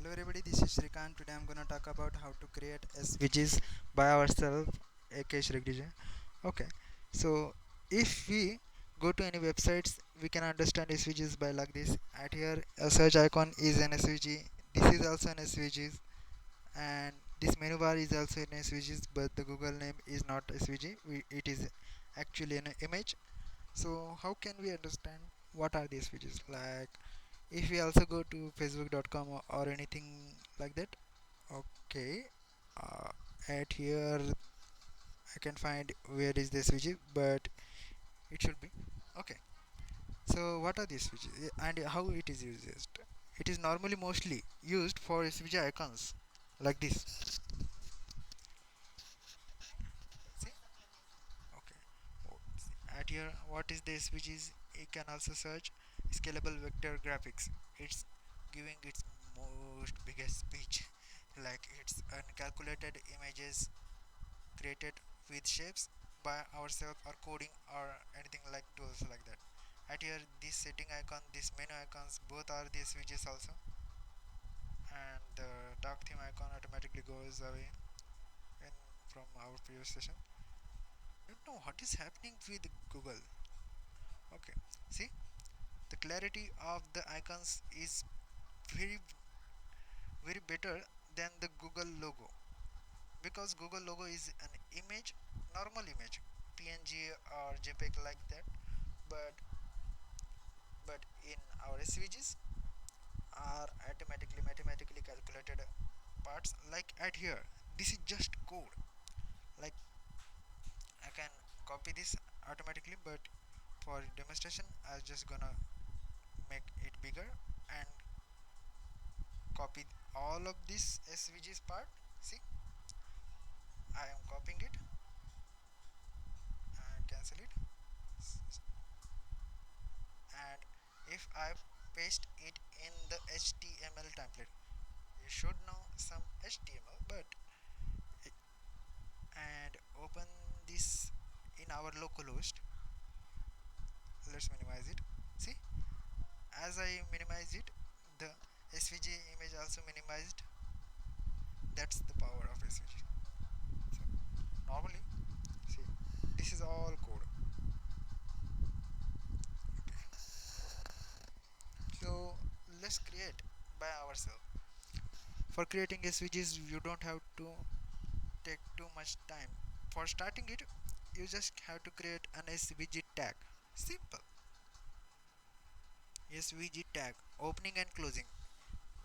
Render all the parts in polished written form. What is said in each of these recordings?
Hello everybody, this is Shrikant. Today I'm gonna talk about how to create SVGs by ourselves, aka Shrik DJ. Okay, so if we go to any websites, we can understand SVGs by like this. At here, a search icon is an SVG. This is also an SVG, and this menu bar is also an SVGs, but the Google name is not SVG. It is actually an image. So how can we understand what are the SVGs? Like if we also go to facebook.com or anything like that. Okay, uh, at here I can find where is this switch, but it should be okay. So what are these switches and how it is used? It is normally mostly used for switch icons like this. See? Okay. At here, what is the switches? You can also search scalable vector graphics. It's giving its most biggest speech, like it's uncalculated images created with shapes by ourselves or coding or anything like tools like that. At here, this setting icon, this menu icons, both are the switches also, and the dark theme icon automatically goes away in, from our previous session. I don't know what is happening with Google. Okay, see, the clarity of the icons is very very better than the Google logo, because Google logo is an image, normal image, PNG or JPEG like that, but in our SVGs are automatically mathematically calculated parts. Like at here, this is just code. Like I can copy this automatically, but for demonstration I'm just gonna make it bigger and copy all of this SVGs part. See, I am copying it and cancel it. And if I paste it in the HTML template, you should know some HTML, but and open this in our localhost. Let's minimize it. See, as I minimize it, the SVG image also minimized. That's the power of SVG. So normally, see, this is all code. So let's create by ourselves. For creating SVGs, you don't have to take too much time. For starting it, you just have to create an SVG tag. Simple. SVG tag, opening and closing.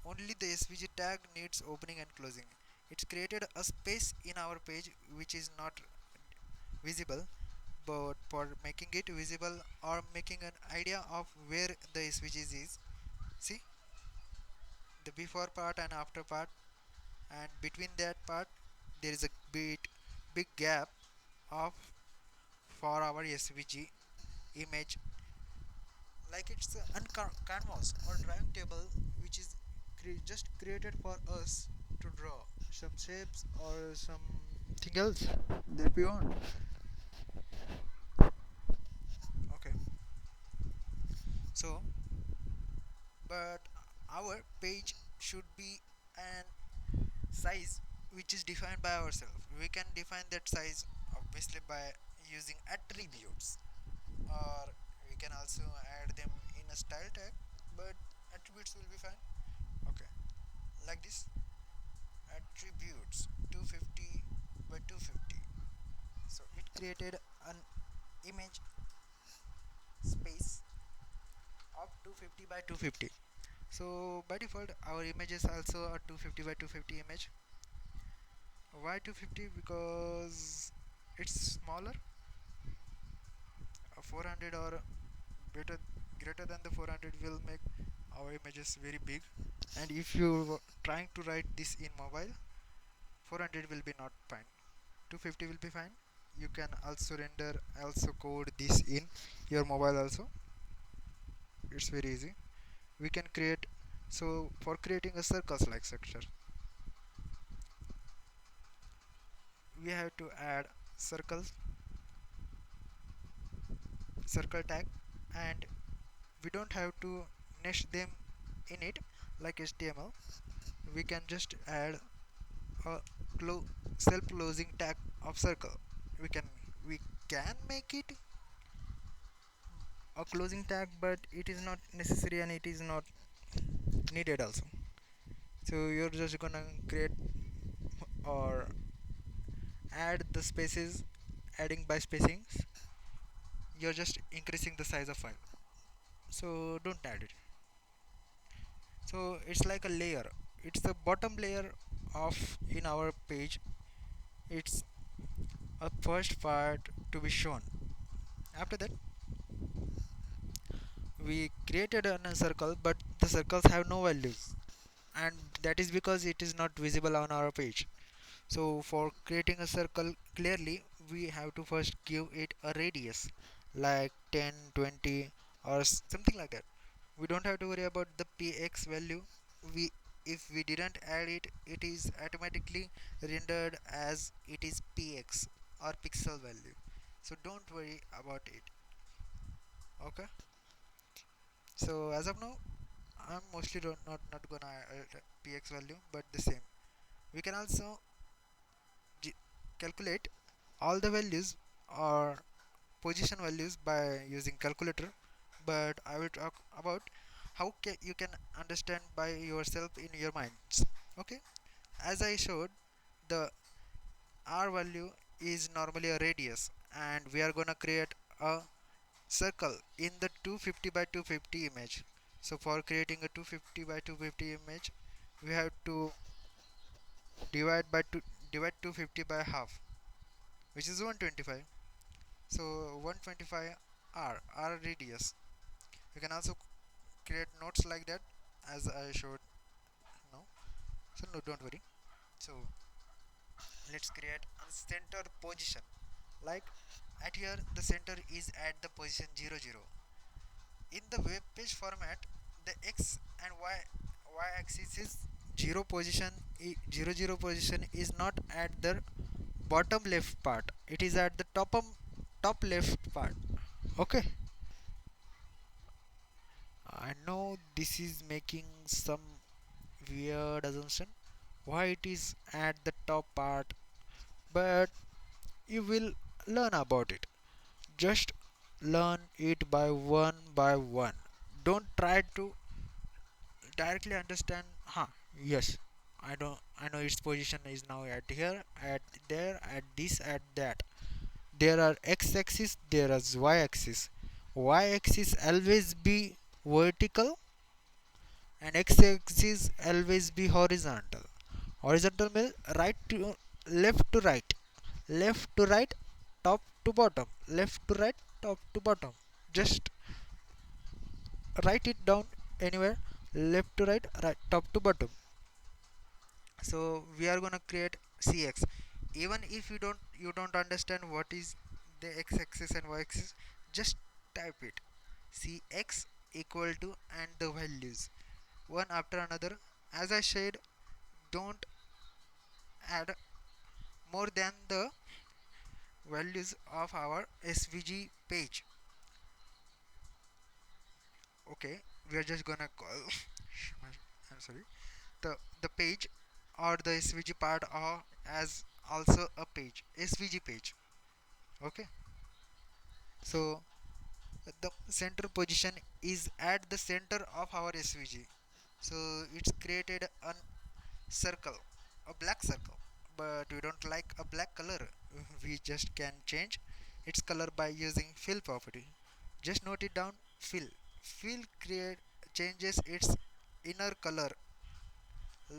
Only the SVG tag needs opening and closing. It's created a space in our page which is not visible, but for making it visible or making an idea of where the SVGs is, see, the before part and after part, and between that part there is a big gap of for our SVG image, like it's a canvas or drawing table which is just created for us to draw some shapes or something else that we want. Okay, so but our page should be an size which is defined by ourselves. We can define that size obviously by using attributes, or we can also add them in a style tag, but attributes will be fine. Okay, like this, attributes 250 by 250. So it created an image space of 250 by 250. So by default our images also are 250 by 250 image. Why 250? Because it's smaller. 400 or better, greater than the 400 will make our images very big, and if you trying to write this in mobile, 400 will be not fine, 250 will be fine. You can also render, also code this in your mobile also. It's very easy. We can create, so for creating a circles like structure, we have to add circles, circle tag, and we don't have to nest them in it like HTML. we can just add a self-closing tag of circle. We can make it a closing tag, but it is not necessary and it is not needed also. So you're just gonna create or add the spaces. Adding by spacings, you're just increasing the size of file, so don't add it. So it's like a layer, it's the bottom layer of in our page. It's a first part to be shown. After that, we created a circle, but the circles have no values, and that is because it is not visible on our page. So for creating a circle clearly, we have to first give it a radius like 10, 20, or something like that. We don't have to worry about the px value. We If we didn't add it, it is automatically rendered as it is px or pixel value. So don't worry about it. Okay. So as of now, I'm mostly not gonna add px value, but the same. We can also calculate all the values or position values by using calculator, but I will talk about how you can understand by yourself in your minds. Okay, as I showed, the r value is normally a radius, and we are gonna create a circle in the 250 by 250 image. So for creating a 250 by 250 image, we have to divide by 250 by half, which is 125. So 125 r radius. You can also create notes like that, as I showed now. So no, don't worry. So let's create a center position. Like at here, the center is at the position 00. In the web page format, the x and y axis is 0 position. 00 position is not at the bottom left part. It is at the top left part. Okay. I know this is making some weird assumption why it is at the top part, but you will learn about it. Just learn it by one. Don't try to directly understand. Yes, I know its position is now at here, at there, at this, at that. There are x-axis, there is y-axis. Y-axis always be vertical and x-axis always be horizontal. Horizontal means right to left to right, left to right, top to bottom, left to right, top to bottom. Just write it down anywhere, left to right, right, top to bottom. So we are gonna create cx. Even if you don't understand what is the x-axis and y-axis, just type it cx equal to and the values one after another. As I said, don't add more than the values of our svg page. Okay, we are just gonna call I'm sorry, the page or the svg part or as also a page, svg page. Okay. So the center position is at the center of our svg. So it's created a circle, a black circle, but we don't like a black color. We just can change its color by using fill property. Just note it down. Fill create changes its inner color.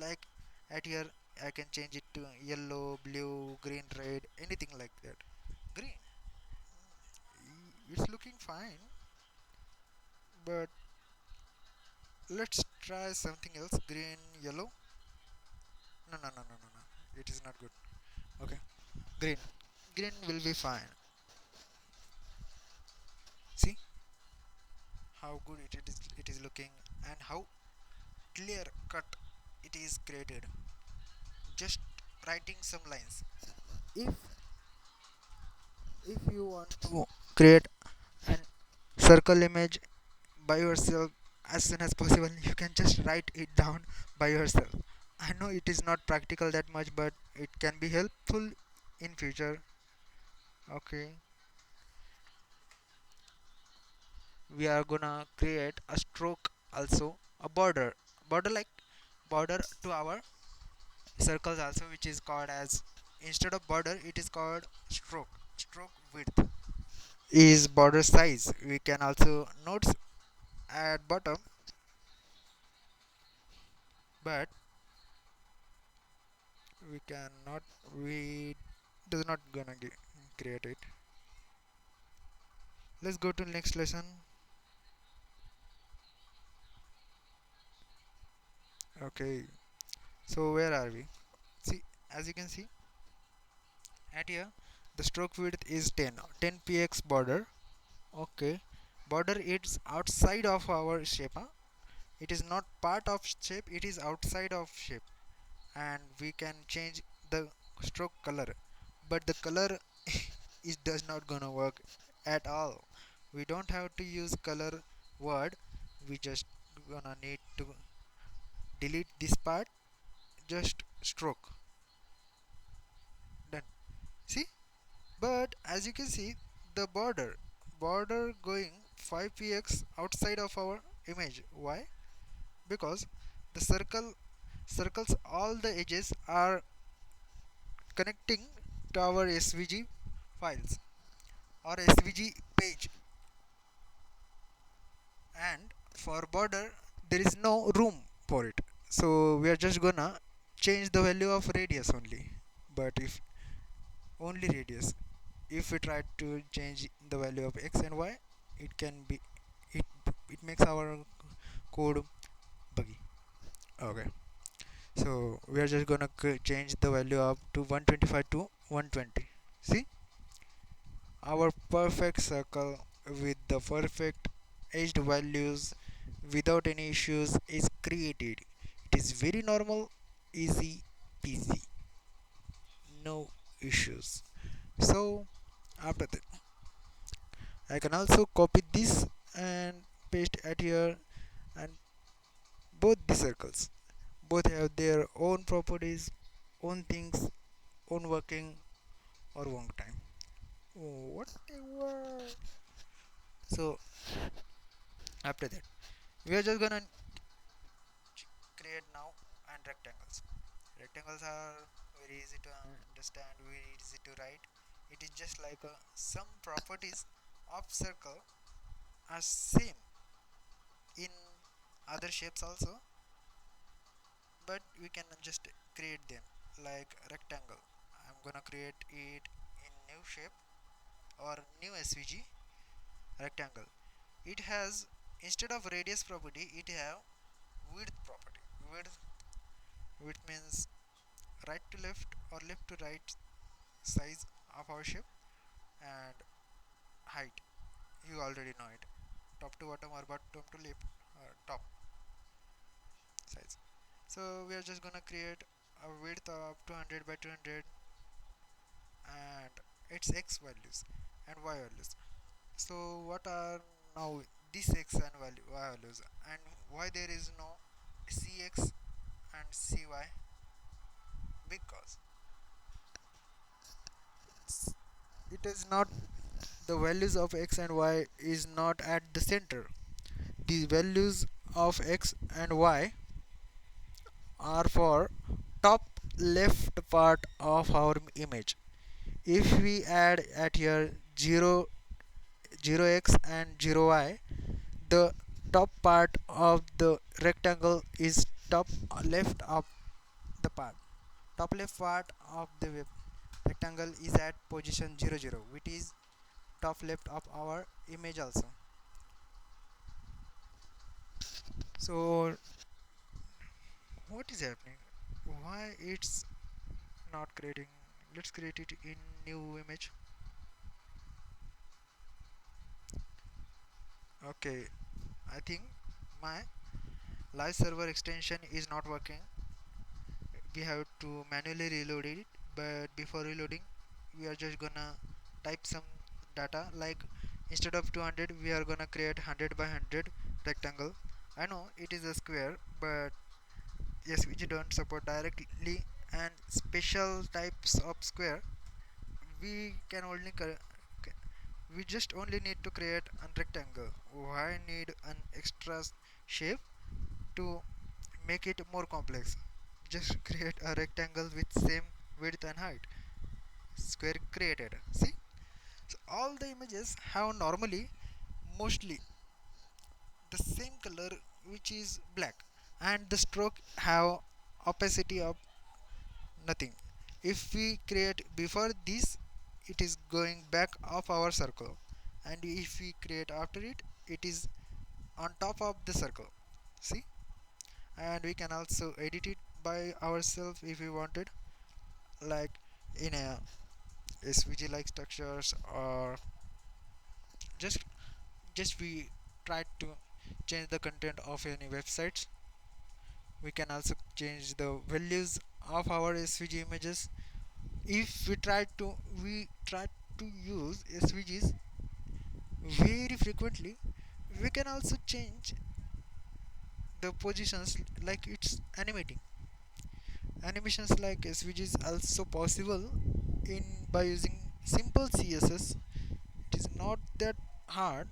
Like at here, I can change it to yellow, blue, green, red, anything like that. Green, it's looking fine, but let's try something else. Green, yellow. No, no, no, no, no, no. It is not good. Okay, green. Green will be fine. See how good it is looking, and how clear cut it is created. Just writing some lines. If if you want to create an circle image by yourself as soon as possible, you can just write it down by yourself. I know it is not practical that much, but it can be helpful in future. Okay, we are gonna create a stroke also, a border like border to our circles also, which is called as, instead of border it is called stroke width is border size. We can also notes at bottom, but we cannot, we does not gonna create it. Let's go to next lesson. Okay, so where are we? See, as you can see at here, the stroke width is 10 px border. Okay, border is outside of our shape, huh? It is not part of shape, it is outside of shape. And we can change the stroke color, but the color is does not gonna work at all. We don't have to use color word, we just gonna need to delete this part, just stroke, done. See, but as you can see, the border going 5 px outside of our image. Why? Because the circles all the edges are connecting to our svg files or svg page, and for border there is no room for it, so we are just gonna change the value of radius only. But if only radius, if we try to change the value of x and y, it can be, it it makes our code buggy. Okay, so we are just gonna change the value up to 125 to 120. See, our perfect circle with the perfect edged values without any issues is created. It is very normal, easy peasy, no issues. So after that, I can also copy this and paste at here, and both the circles both have their own properties, own things, own working or wrong time. Oh, whatever. So after that, we are just gonna create now and rectangles. Rectangles are very easy to understand, very easy to write. It is just like some properties of circle are same in other shapes also, but we can just create them like rectangle. I'm gonna create it in new shape or new svg rectangle. It has, instead of radius property, it have width property. Width means right to left or left to right size of our shape, and height, you already know it, top to bottom or bottom to left, top size. So we are just gonna create a width of 200 by 200 and its x values and y values. So what are now these x and value y values, and why there is no cx and cy? Because it is not, the values of x and y is not at the center. The values of x and y are for top left part of our image. If we add at here 0 0x and 0y, the top part of the rectangle is top left of the part, top left part of the rectangle is at position 0 0, which is top left of our image also. So what is happening, why it's not creating? Let's create it in new image. Okay, I think my live server extension is not working. We have to manually reload it, but before reloading we are just gonna type some data, like instead of 200 we are gonna create 100 by 100 rectangle. I know it is a square, but SVG don't support directly and special types of square. We can only we just only need to create a rectangle. Why need an extra shape to make it more complex? Just create a rectangle with same width and height. Square created. See, so all the images have normally mostly the same color, which is black, and the stroke have opacity of nothing. If we create before this, it is going back of our circle, and if we create after it, it is on top of the circle. See, and we can also edit it by ourselves if we wanted, like in a SVG like structures, or just we try to change the content of any websites. We can also change the values of our SVG images. If we try to use SVGs very frequently, we can also change the positions, like it's animating. Animations like SVG is also possible in by using simple CSS. It is not that hard.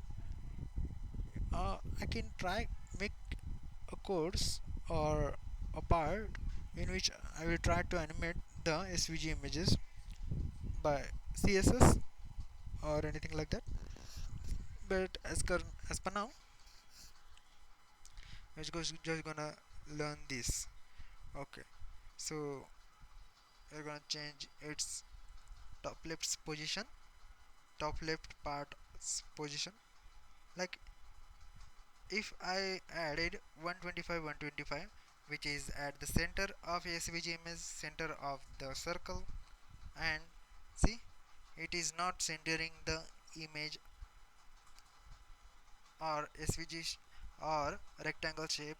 I can try make a course or a part in which I will try to animate the SVG images by CSS or anything like that. But as per now, just gonna learn this. Okay, so we're gonna change its top left position, top left part position. Like if I added 125, 125, which is at the center of SVG image, center of the circle, and see, it is not centering the image or SVG or rectangle shape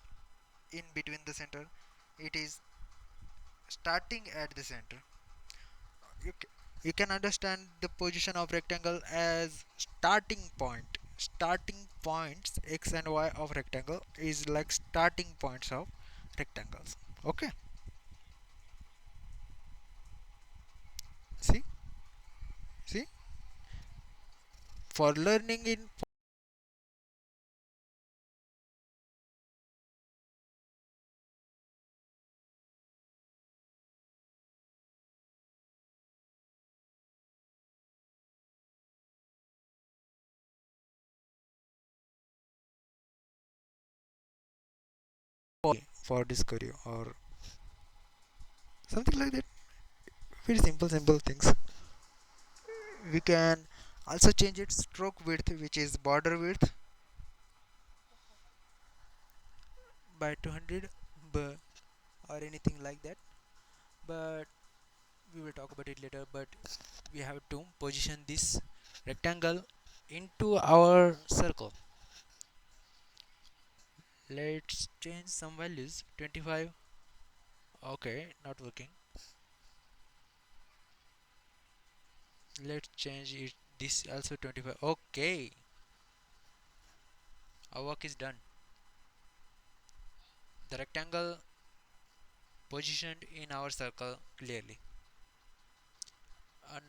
in between the center. It is starting at the center. You can understand the position of rectangle as starting point. Starting points x and y of rectangle is like starting points of rectangles. Okay, see, see, for learning in for discovery or something like that. Very simple things. We can also change its stroke width, which is border width, by 200, or anything like that. But we will talk about it later. But we have to position this rectangle into our circle. Let's change some values. 25. Okay, not working. Let's change it this also 25. Okay, our work is done. The rectangle positioned in our circle clearly.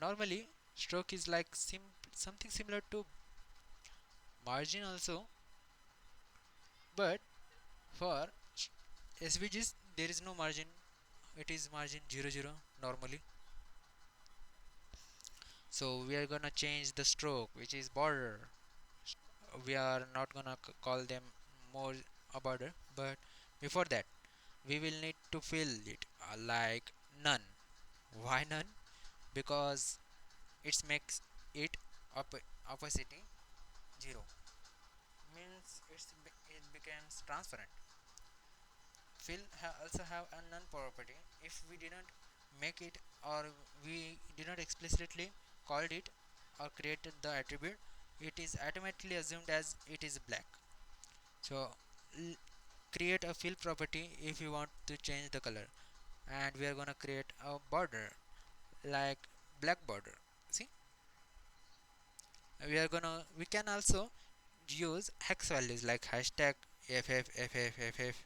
Normally stroke is like something similar to margin also, but for SVGs there is no margin. It is margin 0 0 normally. So we are gonna change the stroke, which is border. We are not gonna call them more a border, but before that we will need to fill it like none. Why none? Because it makes it opacity 0, means it becomes transparent. Fill also have a none property. If we didn't make it, or we did not explicitly called it or created the attribute, it is automatically assumed as it is black. So create a fill property if you want to change the color, and we are gonna create a border like black border. See, we can also use hex values like hashtag ff.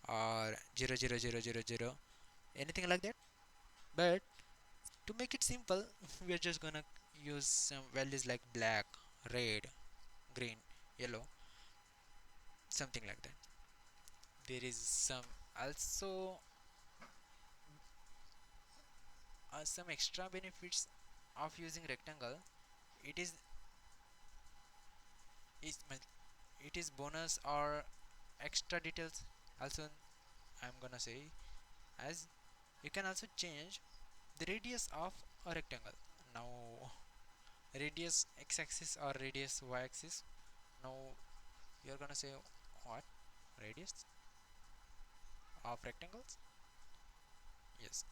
or 0 0 0 0 0, anything like that. But to make it simple, we are just gonna use some values like black, red, green, yellow, something like that. There is some also some extra benefits of using rectangle. It is it is bonus or extra details. Also, I'm gonna say, as you can also change the radius of a rectangle. Now, radius x-axis or radius y-axis. Now you're gonna say, what, radius of rectangles? Yes,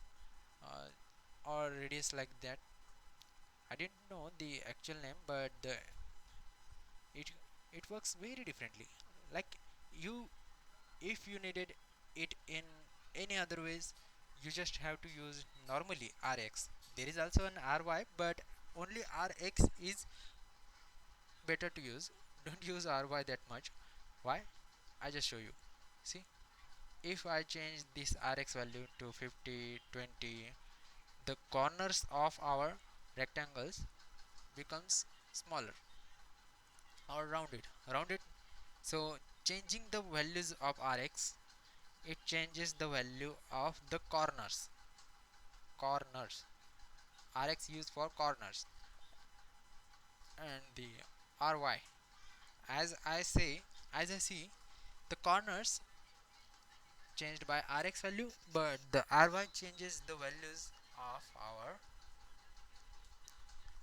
or radius like that. I didn't know the actual name, but it it works very differently. Like, you, if you needed it in any other ways, you just have to use normally rx. There is also an ry, but only rx is better to use. Don't use ry that much. Why? I just show you. See, if I change this rx value to 50, 20, the corners of our rectangles becomes smaller or rounded. So changing the values of rx, it changes the value of the corners. Rx used for corners, and the ry, as I see, the corners changed by rx value, but the ry changes the values of our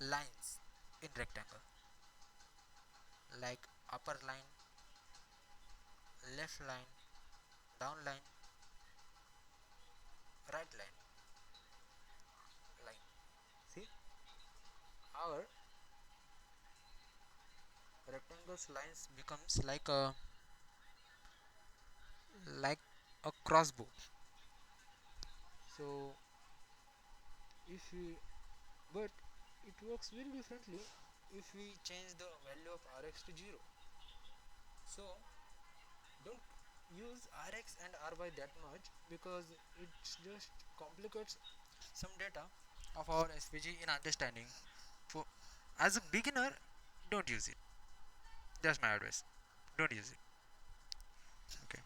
lines in rectangle, like upper line, left line, down line, right line. See, our rectangle's lines becomes like a crossbow. So if we, but it works very differently if we change the value of rx to 0. So don't use rx and ry that much, because it just complicates some data of our svg in understanding. For, as a beginner, don't use it. That's my advice. Don't use it. Okay,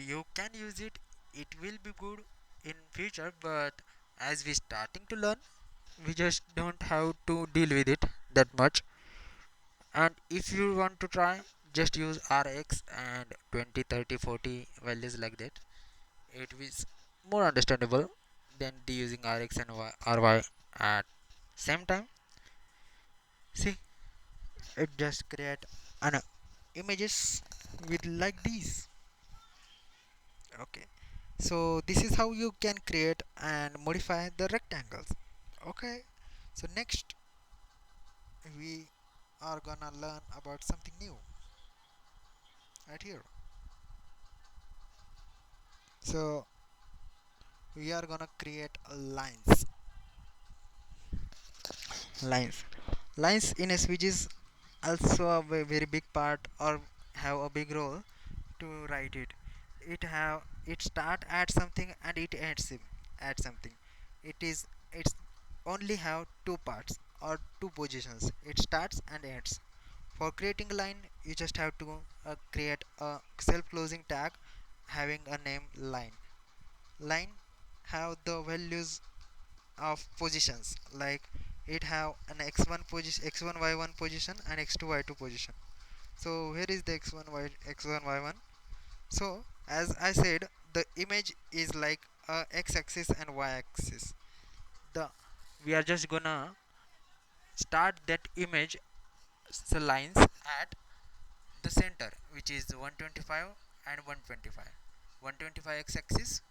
you can use it. It will be good in future, but as we starting to learn, we just don't have to deal with it that much. And if you want to try, just use rx and 20, 30, 40 values like that. It is more understandable than the using rx and ry at same time. See, it just create an images with like these. Okay, so this is how you can create and modify the rectangles. Okay, so next we are gonna learn about something new right here. So we are gonna create lines lines in svg is also a very big part, or have a big role to write it. It start at something and it ends at something. It's only have two parts or two positions. It starts and ends. For creating a line, you just have to create a self-closing tag having a name line have the values of positions, like it have an x1 position, x1 y1 position, and x2 y2 position. So here is the x1 y1. So as I said, the image is like a x-axis and y-axis. The We are just gonna start that image, the lines at the center, which is 125 and 125. 125 x-axis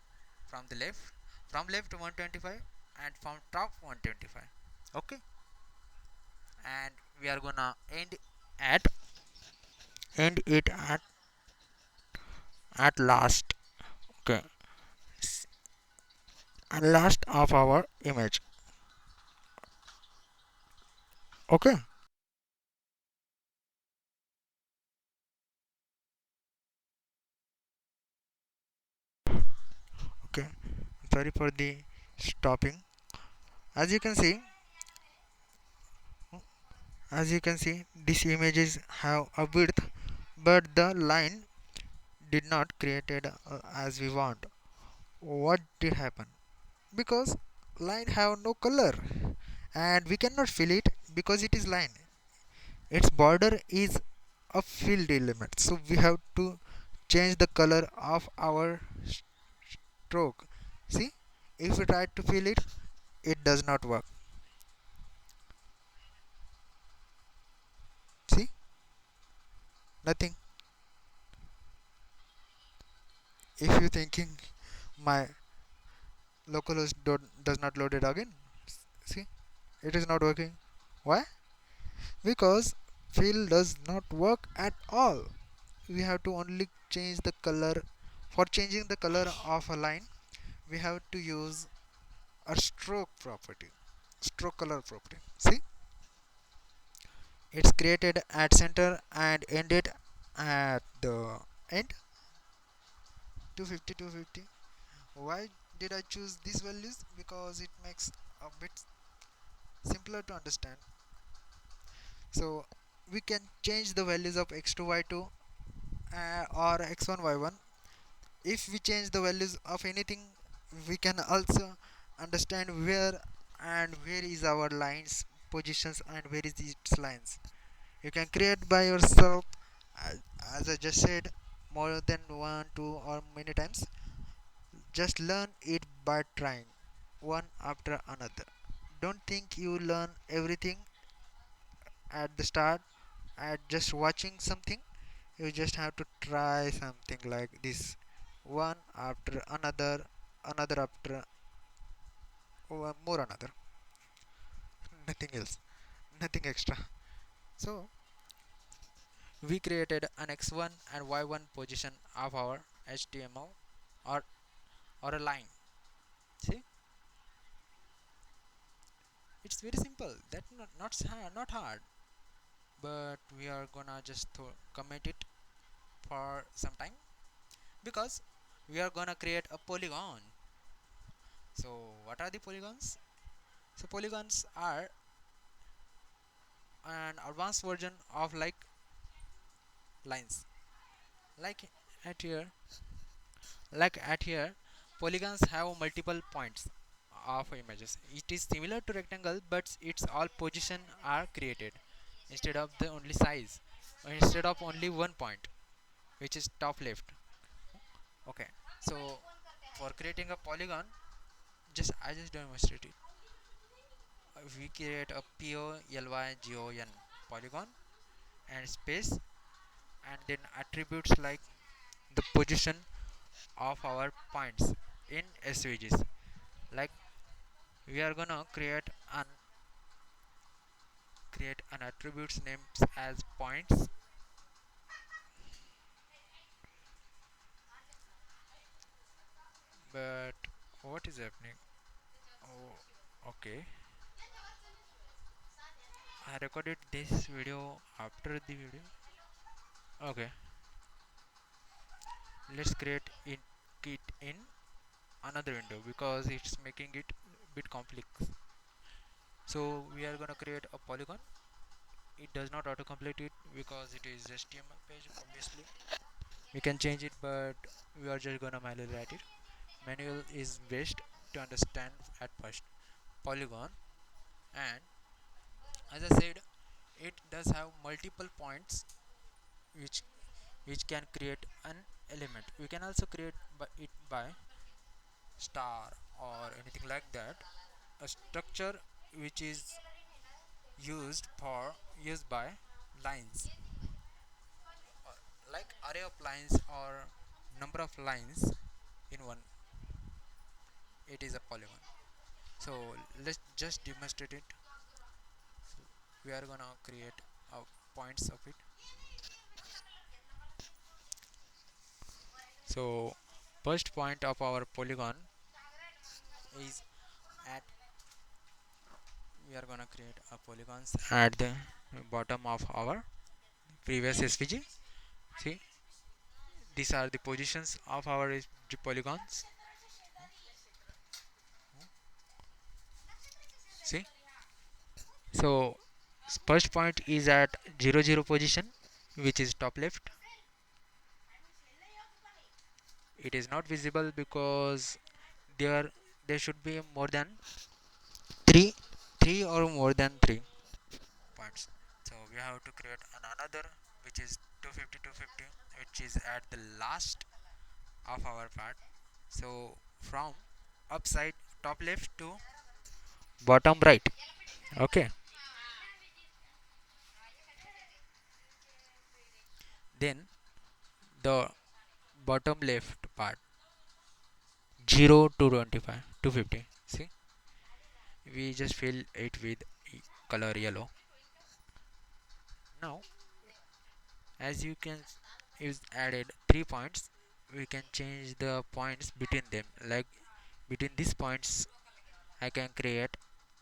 from the left, from left 125, and from top 125. Okay, and we are gonna at end it at last. Okay, at last of our image. Okay, Okay, sorry for the stopping. As you can see, these images have a width, but the line did not created as we want. What did happen? Because line have no color, and we cannot fill it because it is line. Its border is a filled element, so we have to change the color of our stroke. See, if we try to fill it, it does not work. See, nothing. If you thinking my localhost does not load it again, see, it is not working. Why? Because fill does not work at all. We have to only change the color. For changing the color of a line, we have to use a stroke property, stroke color property. See, it's created at center and ended at the end. 250, 250. Why did I choose these values? Because it makes a bit simpler to understand. So we can change the values of x2 y2 or x1 y1. If we change the values of anything, we can also understand where is our lines positions and where is its lines. You can create by yourself, as, as I just said, more than one, two, or many times. Just learn it by trying one after another. Don't think you learn everything at the start at just watching something. You just have to try something like this, one after another, another after one more another. Nothing else, nothing extra. So we created an x1 and y1 position of our HTML or or a line. See, it's very simple. That not hard. But we are gonna just commit it for some time because we are gonna create a polygon. So what are the polygons? So polygons are an advanced version of like lines. Like at here, like at here, polygons have multiple points of images. It is similar to rectangle, but its all position are created instead of the only size, or instead of only one point, which is top left. Okay, so for creating a polygon, I just demonstrate it. We create a polygon polygon and space, and then attributes like the position of our points in SVGs. Like we are gonna create an attributes names as points. But what is happening? Oh, okay. I recorded this video after the video. Okay, let's create it in another window because it's making it a bit complex. So we are gonna create a polygon. It does not autocomplete it because it is HTML page. Obviously we can change it, but we are just gonna manually write it. Manual is best to understand at first. Polygon, and as I said, it does have multiple points which can create an element. We can also create by star or anything like that, a structure which is used by lines, like array of lines or number of lines in one. It is a polygon. So let's just demonstrate it. We are gonna create points of it. So first point of our polygon is at we are gonna create a polygons at the bottom of our previous SVG. See, these are the positions of our polygons. So first point is at 0 0 position, which is top left. It is not visible because there there should be more than three three or more than three points. So we have to create another, which is 250 250, which is at the last of our part. So from upside top left to bottom right. Okay. Then the bottom left part 0 to 25 250. See, we just fill it with color yellow. Now as you can use added 3 points, we can change the points between them, like between these points I can create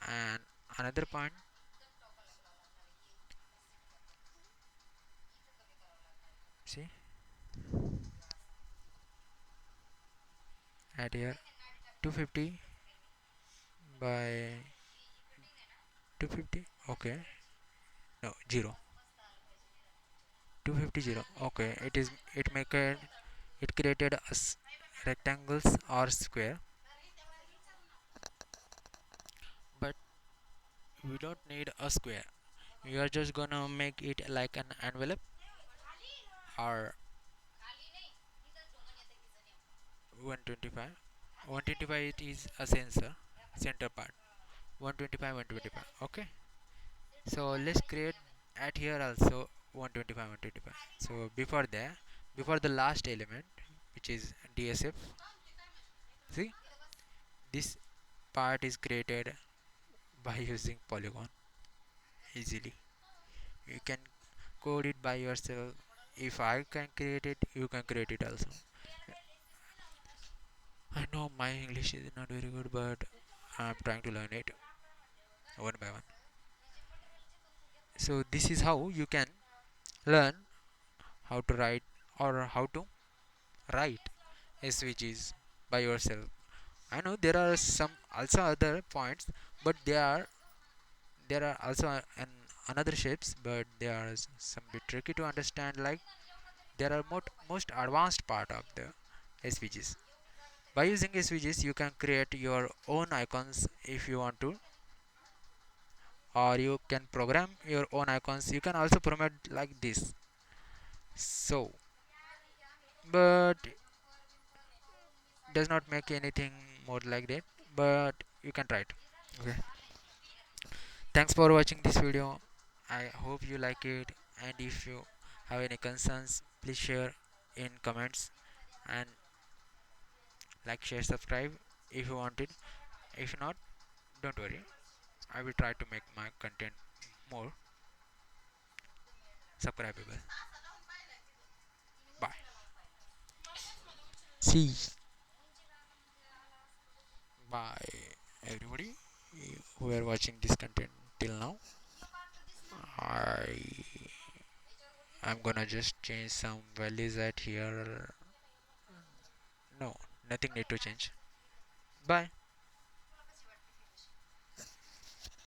an another point. See, add here 250 by 250. Okay, no, 0 250 0. Okay, it make it created rectangles or square, but we don't need a square. We are just gonna make it like an envelope, or 125. 125 it is a sensor center part. 125 125. Okay, so let's create at here also 125 125. So before the last element, which is DSF, see, this part is created by using polygon easily. You can code it by yourself. If I can create it, you can create it also. I know my English is not very good, but I'm trying to learn it one by one. So this is how you can learn how to write or how to write SVGs by yourself. I know there are some also other points, but there are also another shapes, but they are some bit tricky to understand. Like there are most advanced part of the SVGs. By using SVGs, you can create your own icons if you want to, or you can program your own icons. You can also promote like this. So, but does not make anything more like that. But you can try it. Okay. Thanks for watching this video. I hope you like it, and if you have any concerns, please share in comments, and like, share, subscribe if you want it. If not, don't worry. I will try to make my content more subscribable. Bye. See. Bye, everybody who are watching this content till now. I I'm gonna just change some values at here. No, nothing need to change. Bye.